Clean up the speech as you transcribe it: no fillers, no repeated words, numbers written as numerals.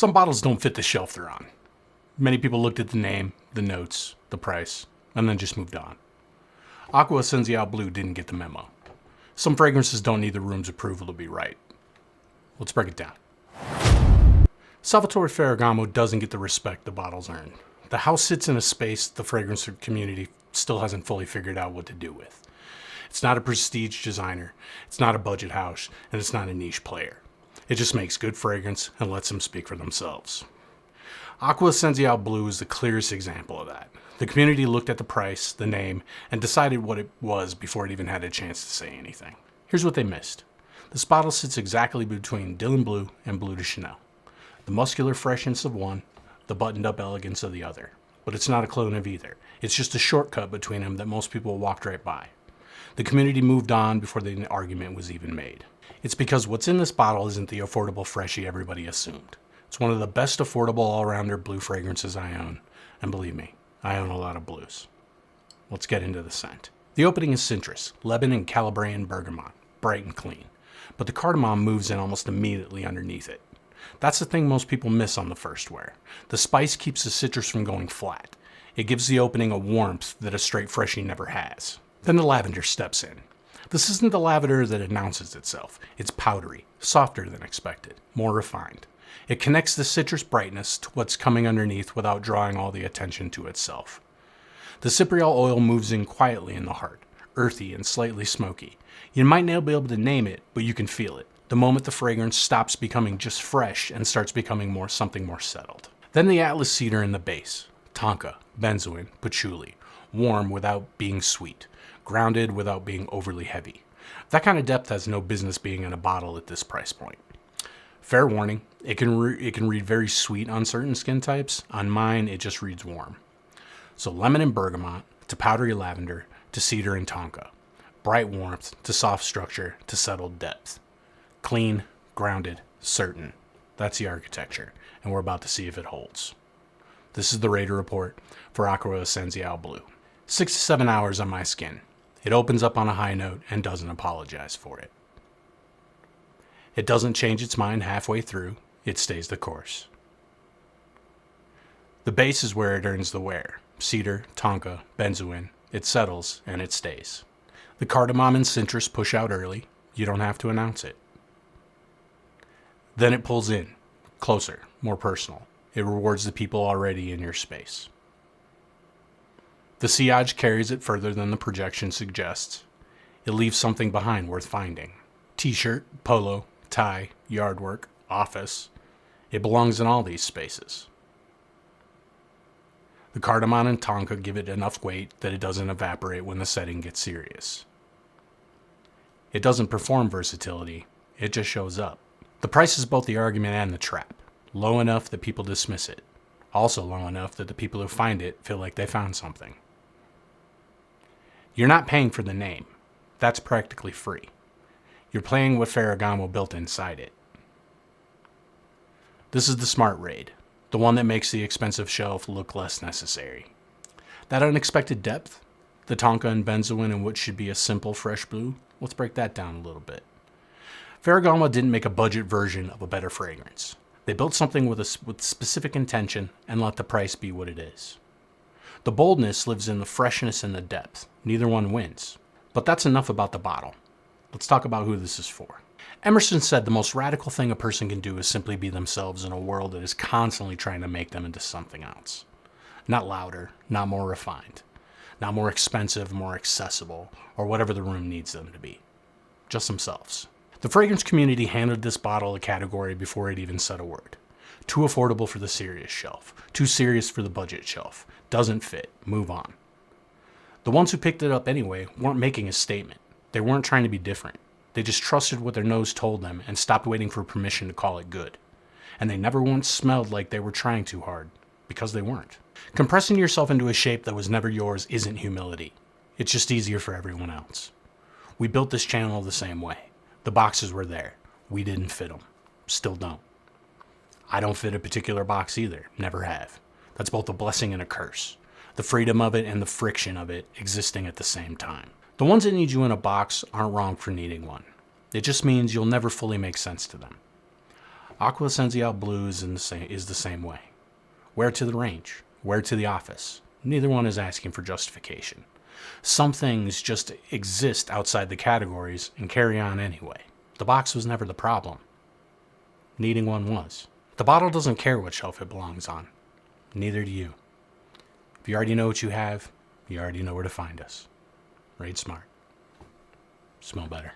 Some bottles don't fit the shelf they're on. Many people looked at the name, the notes, the price, and then just moved on. Acqua Essenziale Blu didn't get the memo. Some fragrances don't need the room's approval to be right. Let's break it down. Salvatore Ferragamo doesn't get the respect the bottles earn. The house sits in a space the fragrance community still hasn't fully figured out what to do with. It's not a prestige designer, it's not a budget house, and it's not a niche player. It just makes good fragrance and lets them speak for themselves. Acqua Essenziale Blu is the clearest example of that. The community looked at the price, the name, and decided what it was before it even had a chance to say anything. Here's what they missed. This bottle sits exactly between Dylan Bleu and Bleu de Chanel. The muscular freshness of one, the buttoned-up elegance of the other. But it's not a clone of either. It's just a shortcut between them that most people walked right by. The community moved on before the argument was even made. It's because what's in this bottle isn't the affordable freshie everybody assumed. It's one of the best affordable all-rounder blue fragrances I own. And believe me, I own a lot of blues. Let's get into the scent. The opening is citrus, lemon and Calabrian bergamot, bright and clean. But the cardamom moves in almost immediately underneath it. That's the thing most people miss on the first wear. The spice keeps the citrus from going flat. It gives the opening a warmth that a straight freshie never has. Then the lavender steps in. This isn't the lavender that announces itself. It's powdery, softer than expected, more refined. It connects the citrus brightness to what's coming underneath without drawing all the attention to itself. The cypriol oil moves in quietly in the heart, earthy and slightly smoky. You might not be able to name it, but you can feel it. The moment the fragrance stops becoming just fresh and starts becoming something more settled. Then the Atlas cedar in the base, tonka, benzoin, patchouli, warm without being sweet, grounded without being overly heavy. That kind of depth has no business being in a bottle at this price point. Fair warning, it can read very sweet on certain skin types. On mine, it just reads warm. So lemon and bergamot, to powdery lavender, to cedar and tonka. Bright warmth, to soft structure, to settled depth. Clean, grounded, certain. That's the architecture, and we're about to see if it holds. This is the Rater Report for Acqua Essenziale Blu. 6 to 7 hours on my skin. It opens up on a high note and doesn't apologize for it. It doesn't change its mind halfway through. It stays the course. The base is where it earns the wear. Cedar, tonka, benzoin. It settles and it stays. The cardamom and citrus push out early. You don't have to announce it. Then it pulls in, closer, more personal. It rewards the people already in your space. The sillage carries it further than the projection suggests. It leaves something behind worth finding. T-shirt, polo, tie, yard work, office. It belongs in all these spaces. The cardamom and tonka give it enough weight that it doesn't evaporate when the setting gets serious. It doesn't perform versatility, it just shows up. The price is both the argument and the trap. Low enough that people dismiss it. Also low enough that the people who find it feel like they found something. You're not paying for the name. That's practically free. You're playing what Ferragamo built inside it. This is the smart raid, the one that makes the expensive shelf look less necessary. That unexpected depth, the tonka and benzoin in what should be a simple fresh blue, let's break that down a little bit. Ferragamo didn't make a budget version of a better fragrance. They built something with specific intention and let the price be what it is. The boldness lives in the freshness and the depth. Neither one wins. But that's enough about the bottle. Let's talk about who this is for. Emerson said the most radical thing a person can do is simply be themselves in a world that is constantly trying to make them into something else. Not louder, not more refined, not more expensive, more accessible, or whatever the room needs them to be. Just themselves. The fragrance community handed this bottle a category before it even said a word. Too affordable for the serious shelf. Too serious for the budget shelf. Doesn't fit. Move on. The ones who picked it up anyway weren't making a statement. They weren't trying to be different. They just trusted what their nose told them and stopped waiting for permission to call it good. And they never once smelled like they were trying too hard, because they weren't. Compressing yourself into a shape that was never yours isn't humility. It's just easier for everyone else. We built this channel the same way. The boxes were there. We didn't fit them. Still don't. I don't fit a particular box either. Never have. That's both a blessing and a curse. The freedom of it and the friction of it existing at the same time. The ones that need you in a box aren't wrong for needing one. It just means you'll never fully make sense to them. Acqua Essenziale Blu is the same way. Wear it to the range. Wear it to the office. Neither one is asking for justification. Some things just exist outside the categories and carry on anyway. The box was never the problem. Needing one was. The bottle doesn't care what shelf it belongs on. Neither do you. If you already know what you have, you already know where to find us. Raid smart. Smell better.